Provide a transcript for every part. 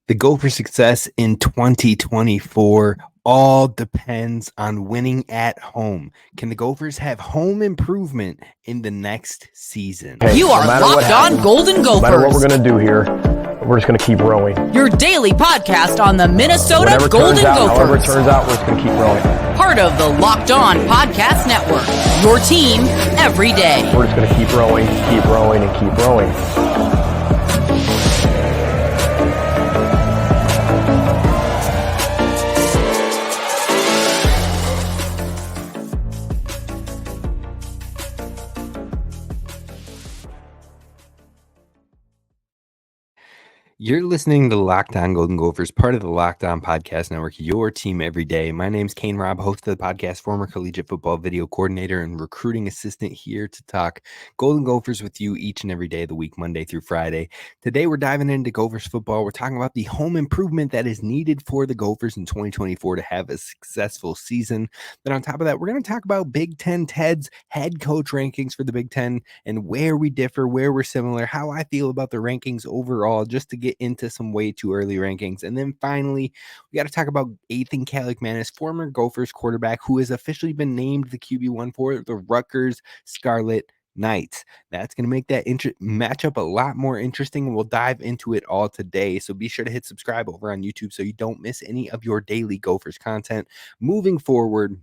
The Gophers' success in 2024 all depends on winning at home. Can the Gophers have home improvement in the next season? You are Locked On Golden Gophers. No matter what we're going to do here, we're just going to keep rowing. Your daily podcast on the Minnesota Golden Gophers. However it turns out, we're just going to keep rowing. Part of the Locked On Podcast Network. Your team every day. We're just going to keep rowing, and keep rowing. You're listening to Locked On Golden Gophers, part of the Locked On Podcast Network, your team every day. My name's Kane Rob, host of the podcast, former collegiate football video coordinator and recruiting assistant, here to talk Golden Gophers with you each and every day of the week, Monday through Friday. Today, we're diving into Gophers football. We're talking about the home improvement that is needed for the Gophers in 2024 to have a successful season. Then on top of that, we're going to talk about Big Ten Ted's head coach rankings for the Big Ten and where we differ, where we're similar, how I feel about the rankings overall, just to get into some way too early rankings. And then finally, we got to talk about Athan Kaliakmanis, former Gophers quarterback, who has officially been named the QB1 for the Rutgers Scarlet Knights. That's going to make that matchup a lot more interesting, and we'll dive into it all today. So be sure to hit subscribe over on YouTube so you don't miss any of your daily Gophers content moving forward.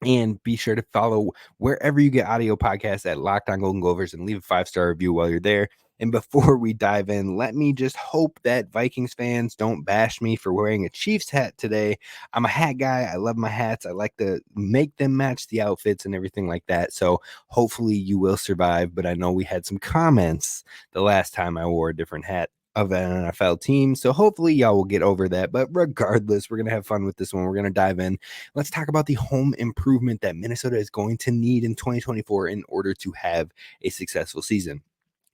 And be sure to follow wherever you get audio podcasts at Locked On Golden Gophers and leave a 5-star review while you're there. And before we dive in, let me just hope that Vikings fans don't bash me for wearing a Chiefs hat today. I'm a hat guy. I love my hats. I like to make them match the outfits and everything like that. So hopefully you will survive. But I know we had some comments the last time I wore a different hat of an NFL team. So hopefully y'all will get over that. But regardless, we're going to have fun with this one. We're going to dive in. Let's talk about the home improvement that Minnesota is going to need in 2024 in order to have a successful season.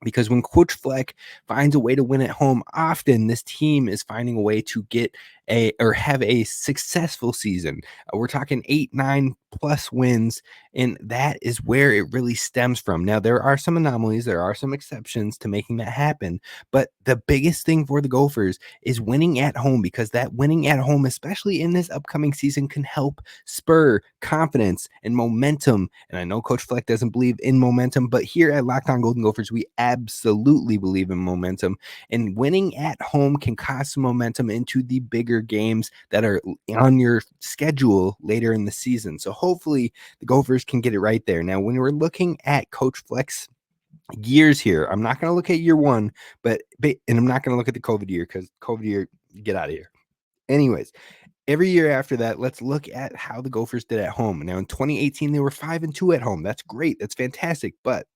Because when Coach Fleck finds a way to win at home, often this team is finding a way to get have a successful season. We're talking 8-9 plus wins, and that is where it really stems from. Now, there are some anomalies, there are some exceptions to making that happen, but the biggest thing for the Gophers is winning at home, because that winning at home, especially in this upcoming season, can help spur confidence and momentum. And I know Coach Fleck doesn't believe in momentum, but here at Locked On Golden Gophers, we absolutely believe in momentum, and winning at home can cause some momentum into the bigger games that are on your schedule later in the season. So hopefully the Gophers can get it right there. Now, when we're looking at Coach Fleck's years here, I'm not going to look at year one, and I'm not going to look at the COVID year, because COVID year, get out of here. Anyways, every year after that, let's look at how the Gophers did at home. Now, in 2018, they were 5-2 at home. That's great. That's fantastic. But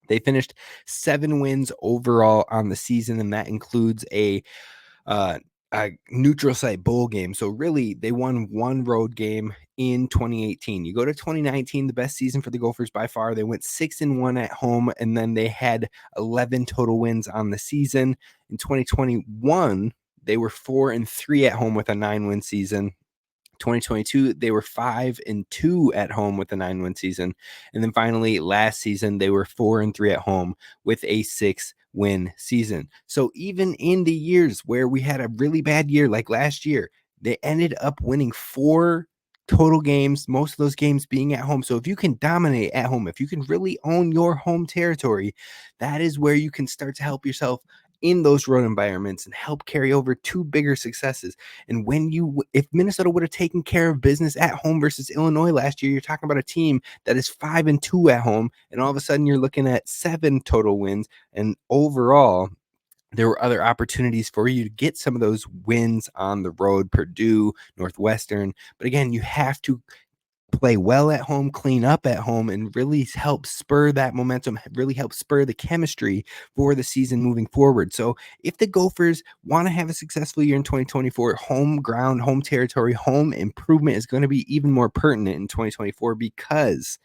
they finished 7 wins overall on the season, and that includes a neutral site bowl game. So really, they won one road game in 2018. You go to 2019, the best season for the Gophers by far. They went 6-1 at home, and then they had 11 total wins on the season. In 2021, they were 4-3 at home with a 9-win season. 2022, they were 5-2 at home with a 9-win season. And then finally, last season, they were 4-3 at home with a 6-win season. So even in the years where we had a really bad year, like last year, they ended up winning 4 total games, most of those games being at home. So if you can dominate at home, if you can really own your home territory, that is where you can start to help yourself in those road environments and help carry over to bigger successes. And if Minnesota would have taken care of business at home versus Illinois last year, you're talking about a team that is 5-2 at home, and all of a sudden you're looking at 7 total wins. And overall, there were other opportunities for you to get some of those wins on the road, Purdue, Northwestern. But again, you have to play well at home, clean up at home, and really help spur that momentum, really help spur the chemistry for the season moving forward. So if the Gophers want to have a successful year in 2024, home ground, home territory, home improvement is going to be even more pertinent in 2024, because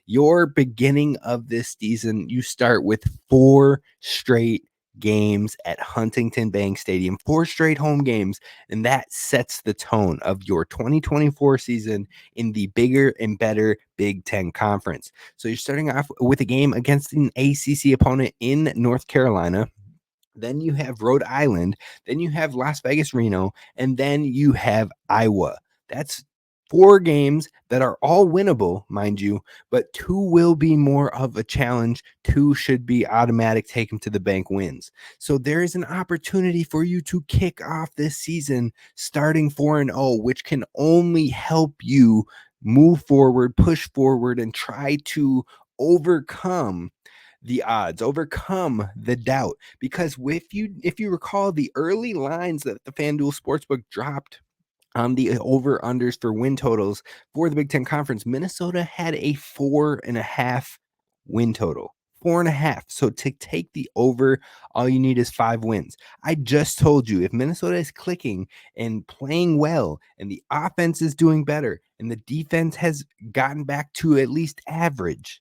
your beginning of this season, you start with 4 straight games at Huntington Bank Stadium, 4 straight home games, and that sets the tone of your 2024 season in the bigger and better Big Ten Conference. So you're starting off with a game against an ACC opponent in North Carolina. Then you have Rhode Island, then you have Las Vegas, Reno, and then you have Iowa. That's 4 games that are all winnable, mind you, but 2 will be more of a challenge. 2 should be automatic, take them to the bank wins. So there is an opportunity for you to kick off this season starting 4-0, which can only help you move forward, push forward, and try to overcome the odds, overcome the doubt. Because if you recall the early lines that the FanDuel Sportsbook dropped on the over-unders for win totals for the Big Ten Conference, Minnesota had a 4.5 win total. 4.5. So to take the over, all you need is 5 wins. I just told you, if Minnesota is clicking and playing well, and the offense is doing better, and the defense has gotten back to at least average,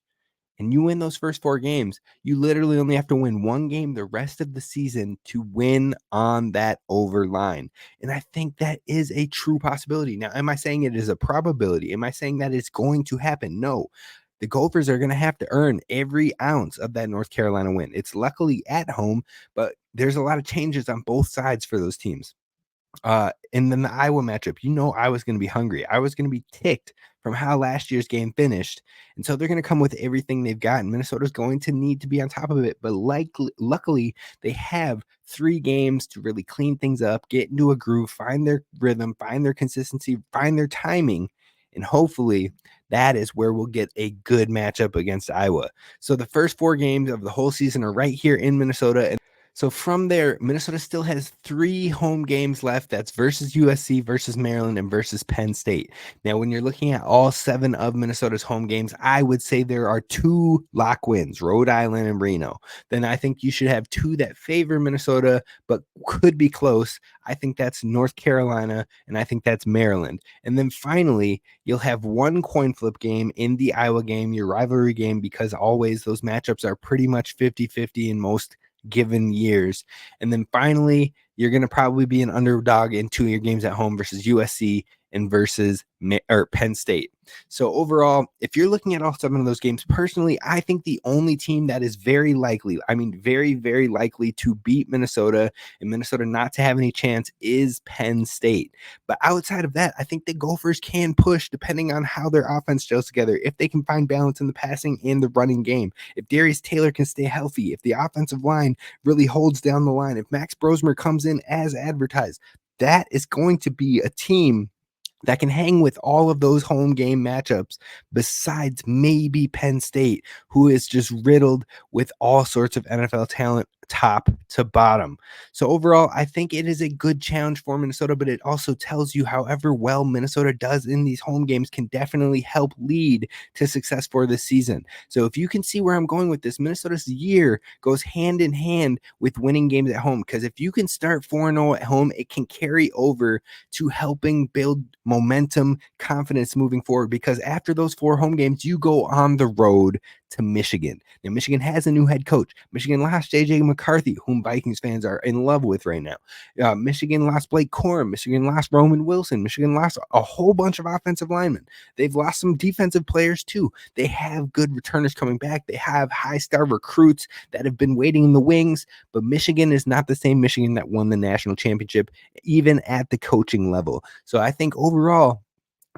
and you win those first 4 games, you literally only have to win 1 game the rest of the season to win on that over line. And I think that is a true possibility. Now, am I saying it is a probability? Am I saying that it's going to happen? No. The Gophers are going to have to earn every ounce of that North Carolina win. It's luckily at home, but there's a lot of changes on both sides for those teams. And then the Iowa matchup, I was going to be hungry. I was going to be ticked from how last year's game finished. And so they're going to come with everything they've got. And Minnesota's going to need to be on top of it. But luckily, they have 3 games to really clean things up, get into a groove, find their rhythm, find their consistency, find their timing. And hopefully that is where we'll get a good matchup against Iowa. So the first 4 games of the whole season are right here in Minnesota. And so from there, Minnesota still has 3 home games left. That's versus USC, versus Maryland, and versus Penn State. Now, when you're looking at all 7 of Minnesota's home games, I would say there are 2 lock wins, Rhode Island and Reno. Then I think you should have 2 that favor Minnesota, but could be close. I think that's North Carolina, and I think that's Maryland. And then finally, you'll have 1 coin flip game in the Iowa game, your rivalry game, because always those matchups are pretty much 50-50 in most given years. And then finally, you're going to probably be an underdog in 2 of your games at home versus USC and versus Penn State. So overall, if you're looking at all 7 of those games, personally, I think the only team that is very likely, very, very likely to beat Minnesota and Minnesota not to have any chance is Penn State. But outside of that, I think the Gophers can push depending on how their offense gels together. If they can find balance in the passing and the running game, if Darius Taylor can stay healthy, if the offensive line really holds down the line, if Max Brosmer comes in as advertised, that is going to be a team that can hang with all of those home game matchups, besides maybe Penn State, who is just riddled with all sorts of NFL talent top to bottom. So overall, I think it is a good challenge for Minnesota, but it also tells you however well Minnesota does in these home games can definitely help lead to success for this season. So if you can see where I'm going with this, Minnesota's year goes hand in hand with winning games at home, because if you can start 4-0 at home, it can carry over to helping build momentum, confidence moving forward, because after those 4 home games, you go on the road to Michigan. Now, Michigan has a new head coach. Michigan lost J.J. McCarthy, whom Vikings fans are in love with right now. Michigan lost Blake Corum. Michigan lost Roman Wilson. Michigan lost a whole bunch of offensive linemen. They've lost some defensive players too. They have good returners coming back. They have high-star recruits that have been waiting in the wings, but Michigan is not the same Michigan that won the national championship, even at the coaching level. So I think overall,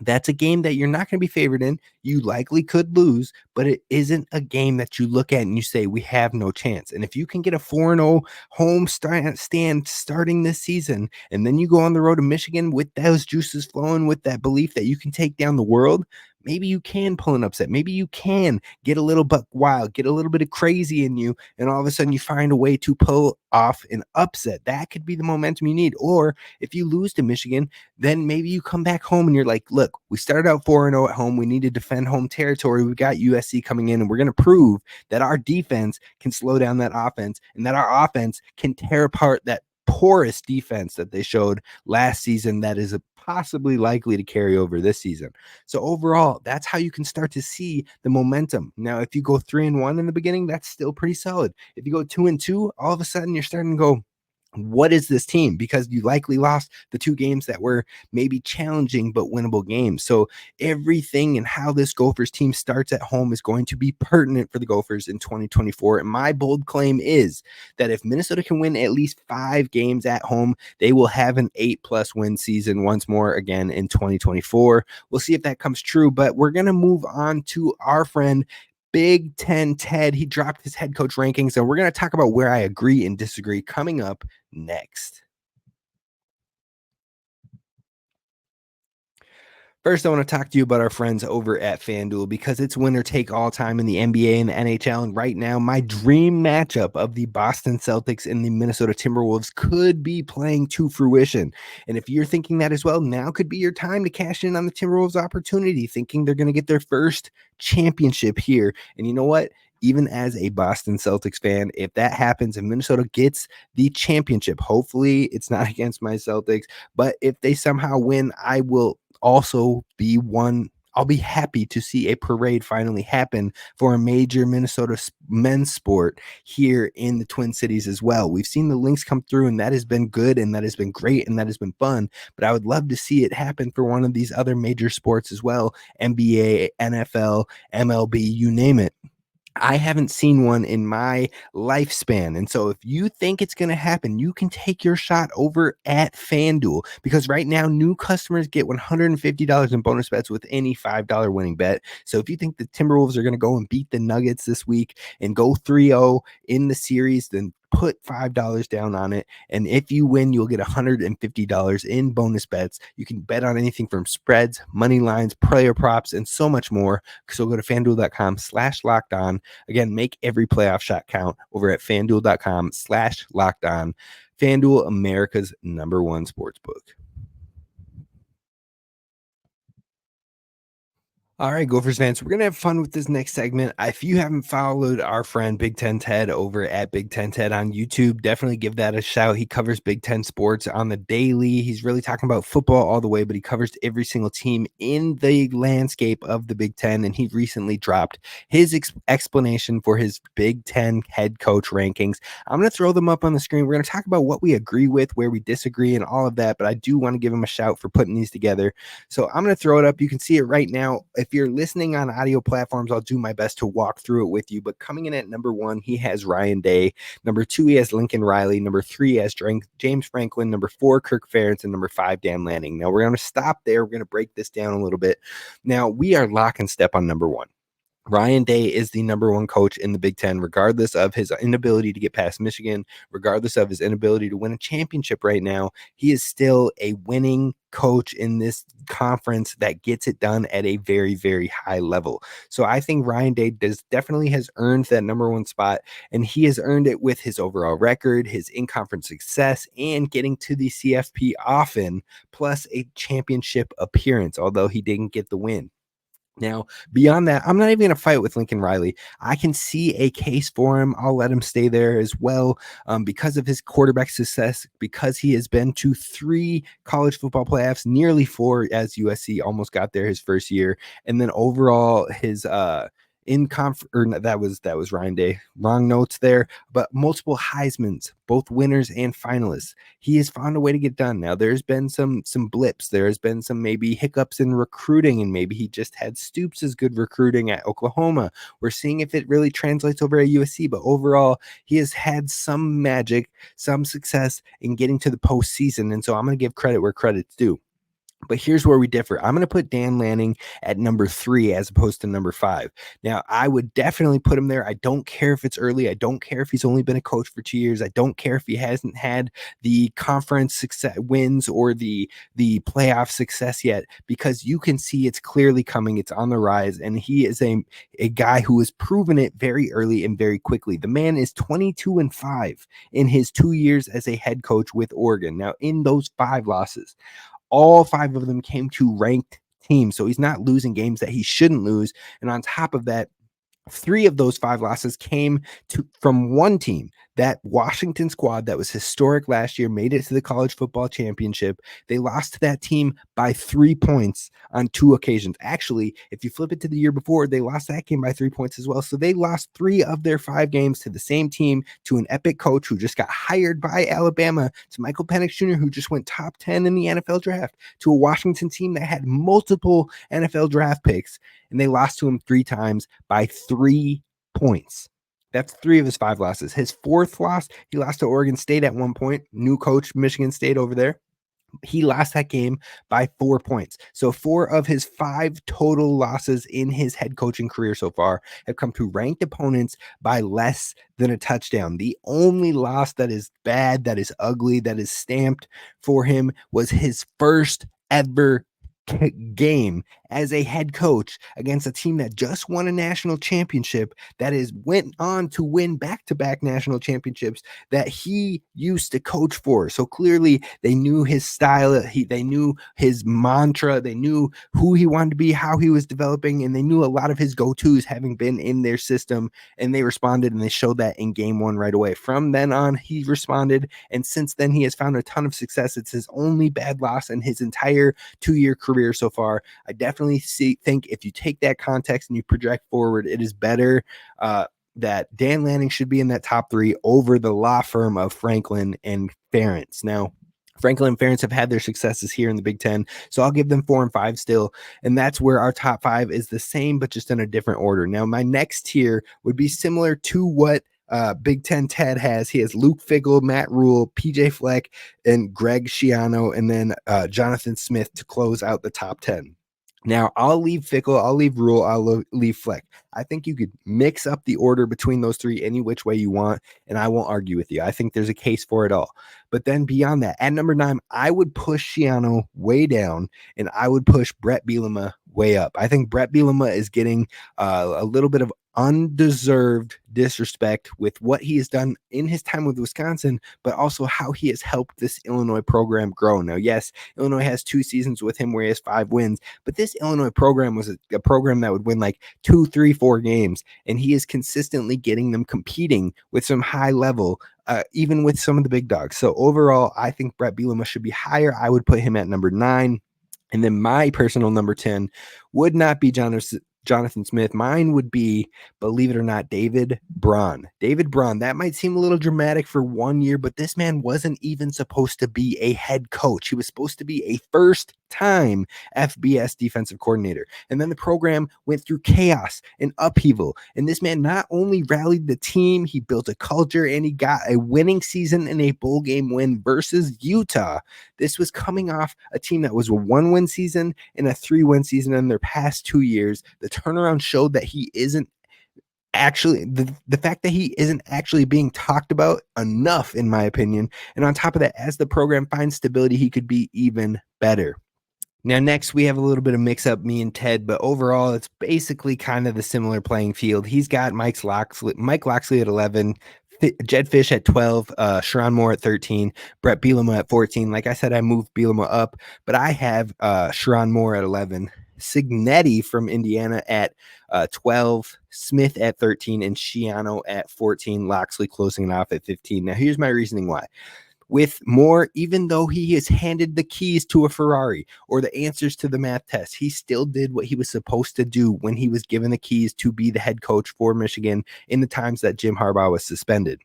that's a game that you're not going to be favored in. You likely could lose, but it isn't a game that you look at and you say, we have no chance. And if you can get a 4-0 home stand starting this season, and then you go on the road to Michigan with those juices flowing, with that belief that you can take down the world, maybe you can pull an upset. Maybe you can get a little buck wild, get a little bit of crazy in you, and all of a sudden you find a way to pull off an upset. That could be the momentum you need. Or if you lose to Michigan, then maybe you come back home and you're like, look, we started out 4-0 at home. We need to defend home territory. We got USC coming in, and we're going to prove that our defense can slow down that offense, and that our offense can tear apart that porous defense that they showed last season that is possibly likely to carry over this season. So overall, that's how you can start to see the momentum. Now, if you go 3-1 in the beginning, that's still pretty solid. If you go 2-2, all of a sudden you're starting to go, what is this team? Because you likely lost the 2 games that were maybe challenging but winnable games. So everything and how this Gophers team starts at home is going to be pertinent for the Gophers in 2024. And my bold claim is that if Minnesota can win at least 5 games at home, they will have an 8+ win season once more again in 2024. We'll see if that comes true, but we're going to move on to our friend Big Ten Ted. He dropped his head coach rankings, and we're going to talk about where I agree and disagree coming up next. First, I want to talk to you about our friends over at FanDuel because it's winner take all time in the NBA and the NHL. And right now, my dream matchup of the Boston Celtics and the Minnesota Timberwolves could be playing to fruition. And if you're thinking that as well, now could be your time to cash in on the Timberwolves opportunity, thinking they're going to get their first championship here. And you know what? Even as a Boston Celtics fan, if that happens and Minnesota gets the championship, hopefully it's not against my Celtics, but if they somehow win, I will also be one. I'll be happy to see a parade finally happen for a major Minnesota men's sport here in the Twin Cities as well. We've seen the links come through, and that has been good, and that has been great, and that has been fun. But I would love to see it happen for one of these other major sports as well: NBA, NFL, MLB, you name it. I haven't seen one in my lifespan. And so if you think it's going to happen, you can take your shot over at FanDuel, because right now new customers get $150 in bonus bets with any $5 winning bet. So if you think the Timberwolves are going to go and beat the Nuggets this week and go 3-0 in the series, then put $5 down on it. And if you win, you'll get $150 in bonus bets. You can bet on anything from spreads, money lines, player props, and so much more. So go to FanDuel.com/lockedon. Again, make every playoff shot count over at FanDuel.com/lockedon. FanDuel, America's #1 sportsbook. All right, Gophers fans, we're going to have fun with this next segment. If you haven't followed our friend Big Ten Ted over at Big Ten Ted on YouTube, definitely give that a shout. He covers Big Ten sports on the daily. He's really talking about football all the way, but he covers every single team in the landscape of the Big Ten. And he recently dropped his explanation for his Big Ten head coach rankings. I'm going to throw them up on the screen. We're going to talk about what we agree with, where we disagree, and all of that. But I do want to give him a shout for putting these together. So I'm going to throw it up. You can see it right now. If you're listening on audio platforms, I'll do my best to walk through it with you. But coming in at number 1, he has Ryan Day. Number 2, he has Lincoln Riley. Number 3, he has James Franklin. Number 4, Kirk Ferentz. And number 5, Dan Lanning. Now, we're going to stop there. We're going to break this down a little bit. Now, we are lock and step on number 1. Ryan Day is the number 1 coach in the Big Ten, regardless of his inability to get past Michigan, regardless of his inability to win a championship right now. He is still a winning coach in this conference that gets it done at a very, very high level. So I think Ryan Day definitely has earned that number 1 spot, and he has earned it with his overall record, his in-conference success, and getting to the CFP often, plus a championship appearance, although he didn't get the win. Now, beyond that, I'm not even going to fight with Lincoln Riley. I can see a case for him. I'll let him stay there as well because of his quarterback success, because he has been to 3 college football playoffs, nearly 4 as USC almost got there his first year. And then overall, his that was Ryan Day. Wrong notes there, but multiple Heismans, both winners and finalists. He has found a way to get done. Now, there's been some blips. There has been some maybe hiccups in recruiting, and maybe he just had Stoops' good recruiting at Oklahoma. We're seeing if it really translates over at USC, but overall, he has had some magic, some success in getting to the postseason, and so I'm going to give credit where credit's due. But here's where we differ. I'm going to put Dan Lanning at number 3 as opposed to number 5. Now, I would definitely put him there. I don't care if it's early. I don't care if he's only been a coach for 2 years. I don't care if he hasn't had the conference success wins or the playoff success yet, because you can see it's clearly coming. It's on the rise, and he is a guy who has proven it very early and very quickly. The man is 22-5 in his 2 years as a head coach with Oregon. Now, in those 5 losses, all 5 of them came to ranked teams. So he's not losing games that he shouldn't lose. And on top of that, 3 of those 5 losses came from one team That Washington squad that was historic last year made it to the college football championship. They lost to that team by 3 points on 2 occasions. Actually, if you flip it to the year before, they lost that game by 3 points as well. So they lost 3 of their 5 games to the same team, to an epic coach who just got hired by Alabama, to Michael Penix Jr., who just went top 10 in the NFL draft, to a Washington team that had multiple NFL draft picks, and they lost to him 3 times by 3 points. That's 3 of his 5 losses. His 4th loss, he lost to Oregon State at one point. New coach, Michigan State over there. He lost that game by 4 points. So 4 of his 5 total losses in his head coaching career so far have come to ranked opponents by less than a touchdown. The only loss that is bad, that is ugly, that is stamped for him was his first ever game as a head coach against a team that just won a national championship, that is went on to win back-to-back national championships that he used to coach for. So clearly they knew his style, they knew his mantra, they knew who he wanted to be, how he was developing, and they knew a lot of his go-tos having been in their system, and they responded, and they showed that in game 1 right away. From then on, he responded, and since then he has found a ton of success. It's his only bad loss in his entire 2-year career so far. I definitely think if you take that context and you project forward, it is better that Dan Lanning should be in that top 3 over the law firm of Franklin and Ferentz. Now, Franklin and Ferentz have had their successes here in the Big Ten, so I'll give them 4 and 5 still, and that's where our top 5 is the same, but just in a different order. Now, my next tier would be similar to what Big Ten Ted has. He has Luke Fickell, Matt Rule, PJ Fleck, and Greg Schiano, and then Jonathan Smith to close out the top 10. Now, I'll leave Fickell, I'll leave Rule, I'll leave Fleck. I think you could mix up the order between those 3 any which way you want, and I won't argue with you. I think there's a case for it all. But then beyond that, at number 9, I would push Schiano way down, and I would push Brett Bielema way up. I think Brett Bielema is getting a little bit of undeserved disrespect with what he has done in his time with Wisconsin, but also how he has helped this Illinois program grow. Now, yes, Illinois has 2 seasons with him where he has 5 wins, but this Illinois program was a program that would win like 2, 3, 4 games, and he is consistently getting them competing with some high level, even with some of the big dogs. So overall, I think Brett Bielema should be higher. I would put him at number 9. And then my personal number 10 would not be Jonathan Smith. Mine would be, believe it or not, David Braun. David Braun, that might seem a little dramatic for 1 year, but this man wasn't even supposed to be a head coach. He was supposed to be a first-time FBS defensive coordinator. And then the program went through chaos and upheaval. And this man not only rallied the team, he built a culture, and he got a winning season and a bowl game win versus Utah. This was coming off a team that was a 1-win season and a 3-win season in their past 2 years. The turnaround showed that he isn't actually the fact that he isn't actually being talked about enough, in my opinion. And on top of that, as the program finds stability, he could be even better. Now, next, we have a little bit of mix up, me and Ted, but overall, it's basically kind of the similar playing field. He's got Mike Locksley at 11, Jed Fish at 12, Sherrone Moore at 13, Brett Bielema at 14. Like I said, I moved Bielema up, but I have Sherrone Moore at 11, Signetti from Indiana at 12, Smith at 13, and Schiano at 14, Locksley closing it off at 15. Now, here's my reasoning why. With Moore, even though he has handed the keys to a Ferrari or the answers to the math test, he still did what he was supposed to do when he was given the keys to be the head coach for Michigan in the times that Jim Harbaugh was suspended.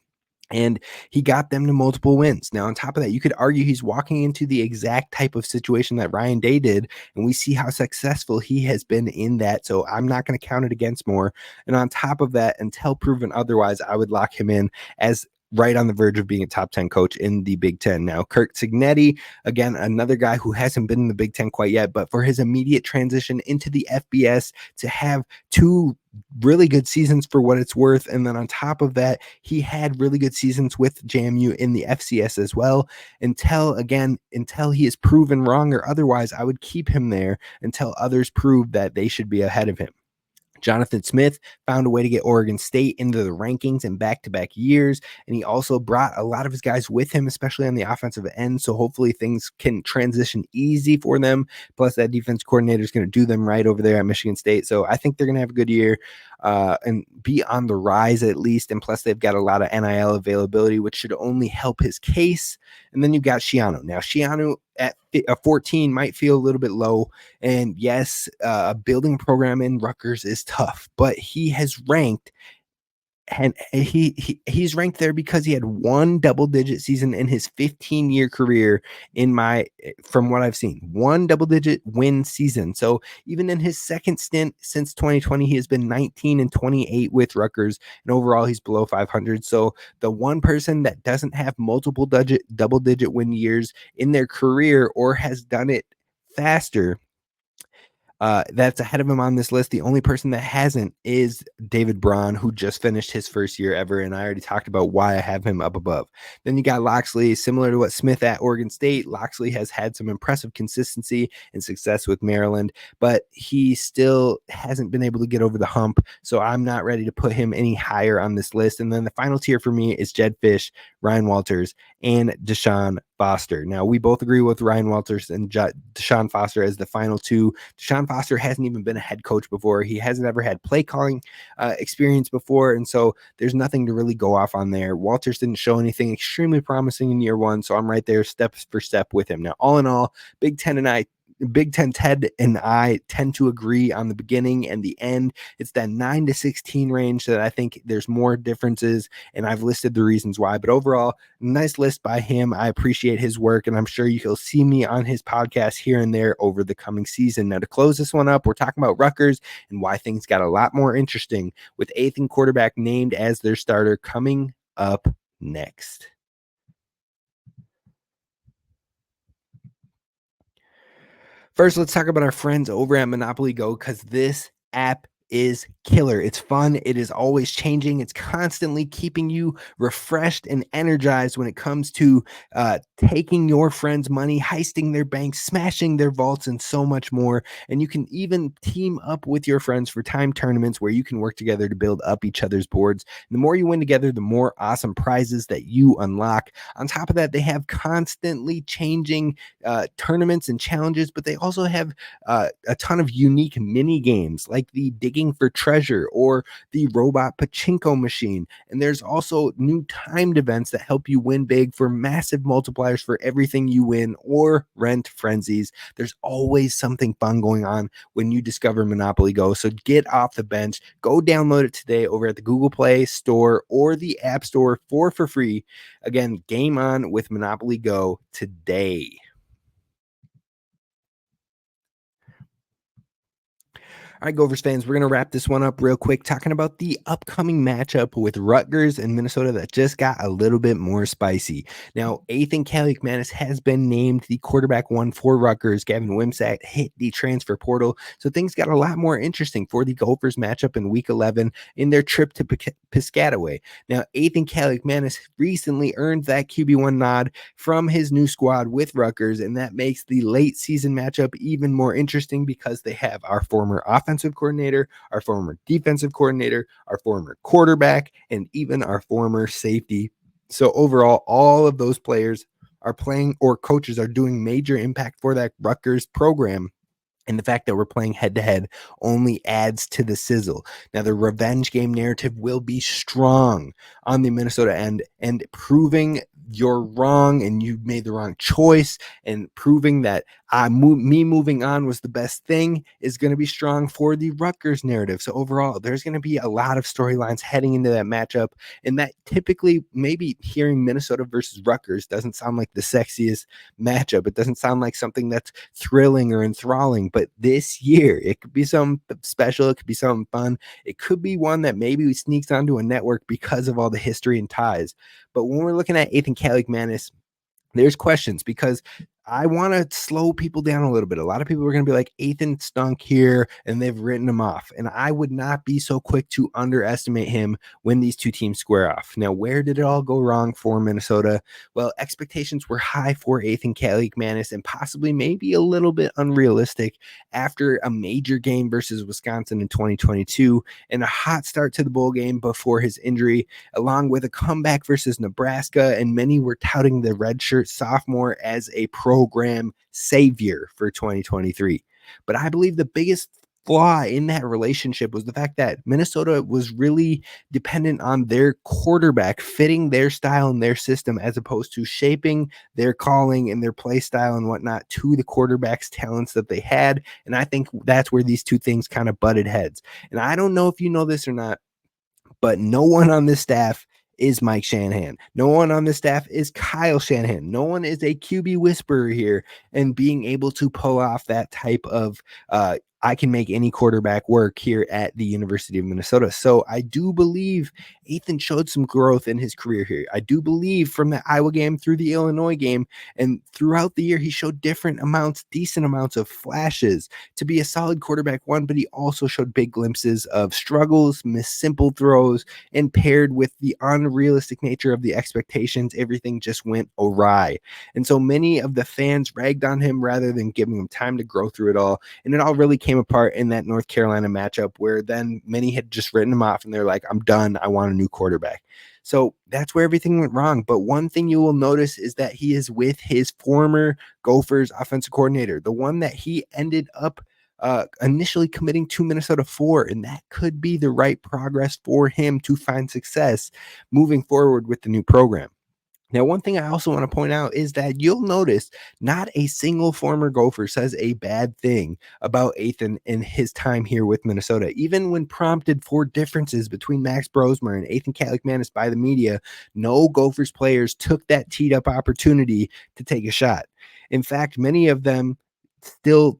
And he got them to multiple wins. Now, on top of that, you could argue he's walking into the exact type of situation that Ryan Day did, and we see how successful he has been in that. So I'm not going to count it against Moore. And on top of that, until proven otherwise, I would lock him in as right on the verge of being a top 10 coach in the Big Ten. Now, Kirk Signetti, again, another guy who hasn't been in the Big Ten quite yet, but for his immediate transition into the FBS to have 2 really good seasons for what it's worth. And then on top of that, he had really good seasons with JMU in the FCS as well. Until he is proven wrong or otherwise, I would keep him there until others prove that they should be ahead of him. Jonathan Smith found a way to get Oregon State into the rankings in back-to-back years, and he also brought a lot of his guys with him, especially on the offensive end, so hopefully things can transition easy for them. Plus, that defense coordinator is going to do them right over there at Michigan State, so I think they're going to have a good year. and be on the rise at least. And plus, they've got a lot of NIL availability, which should only help his case. And then you've got Schiano. Now, Schiano at 14 might feel a little bit low. And yes, a building program in Rutgers is tough, but he has ranked. And he's ranked there because he had one double-digit season in his 15-year career from what I've seen, one double-digit win season. So even in his second stint since 2020, he has been 19-28 with Rutgers, and overall he's below 500. So the one person that doesn't have multiple double-digit win years in their career or has done it faster, that's ahead of him on this list. The only person that hasn't is David Braun, who just finished his first year ever, and I already talked about why I have him up above. Then you got Loxley, similar to what Smith at Oregon State. Loxley has had some impressive consistency and success with Maryland, but he still hasn't been able to get over the hump, so I'm not ready to put him any higher on this list. And then the final tier for me is Jed Fish, Ryan Walters, and Deshaun Foster. Now, we both agree with Ryan Walters and Deshaun Foster as the final two. Deshaun Foster hasn't even been a head coach before. He hasn't ever had play calling experience before, and so there's nothing to really go off on there. Walters didn't show anything extremely promising in year one, so I'm right there step for step with him. Now, all in all, Big Ten Ted and I tend to agree on the beginning and the end. It's that 9-16 range that I think there's more differences, and I've listed the reasons why. But overall, nice list by him. I appreciate his work, and I'm sure you'll see me on his podcast here and there over the coming season. Now, to close this one up, we're talking about Rutgers and why things got a lot more interesting with Athan quarterback named as their starter coming up next. First, let's talk about our friends over at Monopoly Go, because this app is killer. It's fun. It is always changing. It's constantly keeping you refreshed and energized when it comes to taking your friends' money, heisting their banks, smashing their vaults, and so much more. And you can even team up with your friends for time tournaments where you can work together to build up each other's boards. And the more you win together, the more awesome prizes that you unlock. On top of that, they have constantly changing tournaments and challenges, but they also have a ton of unique mini games like the Digging for Treasure or the Robot Pachinko Machine. And there's also new timed events that help you win big for massive multipliers for everything you win or rent frenzies. There's always something fun going on when you discover Monopoly Go. So get off the bench. Go download it today over at the Google Play Store or the App Store for free. Again, game on with Monopoly Go today. All right, Gophers fans, we're going to wrap this one up real quick, talking about the upcoming matchup with Rutgers and Minnesota that just got a little bit more spicy. Now, Athan Kaliakmanis has been named the quarterback one for Rutgers. Gavin Wimsatt hit the transfer portal, so things got a lot more interesting for the Gophers matchup in Week 11 in their trip to Piscataway. Now, Athan Kaliakmanis recently earned that QB1 nod from his new squad with Rutgers, and that makes the late season matchup even more interesting because they have our former offensive coordinator, our former defensive coordinator, our former quarterback, and even our former safety. So overall, all of those players are playing, or coaches are doing major impact for that Rutgers program. And the fact that we're playing head-to-head only adds to the sizzle. Now, the revenge game narrative will be strong on the Minnesota end, and proving you're wrong and you made the wrong choice and proving that me moving on was the best thing is going to be strong for the Rutgers narrative. So overall, there's going to be a lot of storylines heading into that matchup, and that typically, maybe hearing Minnesota versus Rutgers doesn't sound like the sexiest matchup. It doesn't sound like something that's thrilling or enthralling, but this year it could be something special. It could be something fun. It could be one that maybe sneaks onto a network because of all the history and ties. But when we're looking at Athan Kaliakmanis, there's questions, because I want to slow people down a little bit. A lot of people are going to be like, Athan stunk here, and they've written him off. And I would not be so quick to underestimate him when these two teams square off. Now, where did it all go wrong for Minnesota? Well, expectations were high for Athan Kaliakmanis and possibly maybe a little bit unrealistic after a major game versus Wisconsin in 2022 and a hot start to the bowl game before his injury, along with a comeback versus Nebraska. And many were touting the redshirt sophomore as a program savior for 2023. But I believe the biggest flaw in that relationship was the fact that Minnesota was really dependent on their quarterback fitting their style and their system, as opposed to shaping their calling and their play style and whatnot to the quarterback's talents that they had. And I think that's where these two things kind of butted heads. And I don't know if you know this or not, but no one on this staff is Mike Shanahan. No one on this staff is Kyle Shanahan. No one is a QB whisperer here, and being able to pull off that type of I can make any quarterback work here at the University of Minnesota. So I do believe Athan showed some growth in his career here. I do believe from the Iowa game through the Illinois game and throughout the year, he showed decent amounts of flashes to be a solid quarterback one, but he also showed big glimpses of struggles, missed simple throws, and paired with the unrealistic nature of the expectations, everything just went awry. And so many of the fans ragged on him rather than giving him time to grow through it all. And it all really came apart in that North Carolina matchup, where then many had just written him off and they're like, I'm done. I want a new quarterback. So that's where everything went wrong. But one thing you will notice is that he is with his former Gophers offensive coordinator, the one that he ended up initially committing to Minnesota for, and that could be the right progress for him to find success moving forward with the new program. Now, one thing I also want to point out is that you'll notice not a single former Gopher says a bad thing about Athan and his time here with Minnesota. Even when prompted for differences between Max Brosmer and Athan Kaliakmanis by the media, no Gophers players took that teed up opportunity to take a shot. In fact, many of them still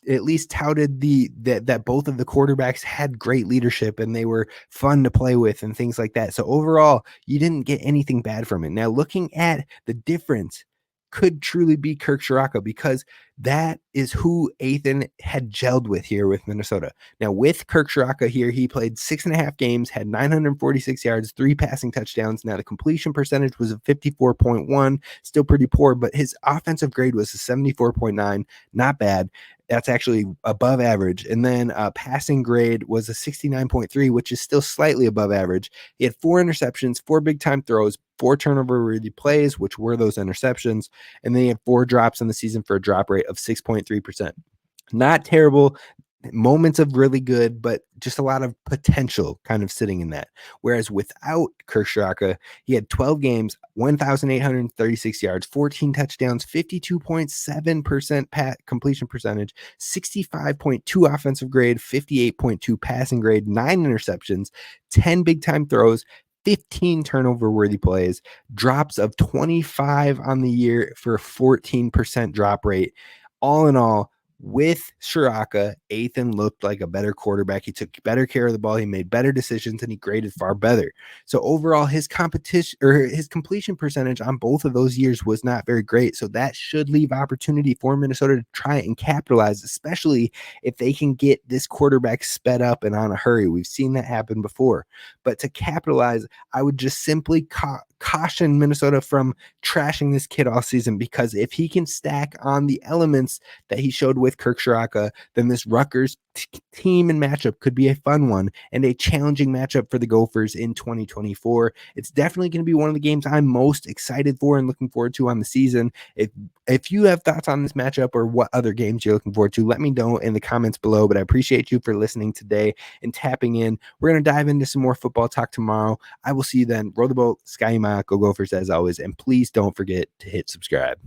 at least touted that both of the quarterbacks had great leadership and they were fun to play with and things like that. So overall, you didn't get anything bad from it. Now, looking at the difference could truly be Kirk Ciarrocca, because that is who Athan had gelled with here with Minnesota. Now, with Kirk Ciarrocca here, he played 6.5 games, had 946 yards, 3 passing touchdowns. Now, the completion percentage was a 54.1, still pretty poor, but his offensive grade was a 74.9, not bad. That's actually above average. And then passing grade was a 69.3, which is still slightly above average. He had 4 interceptions, 4 big time throws, 4 turnover-worthy plays, which were those interceptions. And then he had 4 drops in the season for a drop rate of 6.3%. Not terrible. Moments of really good, but just a lot of potential kind of sitting in that. Whereas without Kirk Ciarrocca, he had 12 games, 1,836 yards, 14 touchdowns, 52.7% completion percentage, 65.2 offensive grade, 58.2 passing grade, 9 interceptions, 10 big time throws, 15 turnover-worthy plays, drops of 25 on the year for a 14% drop rate. All in all, with Ciarrocca, Athan looked like a better quarterback. He took better care of the ball. He made better decisions, and he graded far better. So overall, his completion percentage on both of those years was not very great. So that should leave opportunity for Minnesota to try and capitalize, especially if they can get this quarterback sped up and on a hurry. We've seen that happen before. But to capitalize, I would just simply caution Minnesota from trashing this kid all season, because if he can stack on the elements that he showed with Kirk Ciarrocca, then this Rutgers team and matchup could be a fun one and a challenging matchup for the Gophers in 2024. It's definitely going to be one of the games I'm most excited for and looking forward to on the season. If you have thoughts on this matchup or what other games you're looking forward to, let me know in the comments below. But I appreciate you for listening today and tapping in. We're going to dive into some more football talk tomorrow. I will see you then. Row the boat, Sky Mile, go Gophers as always, and please don't forget to hit subscribe.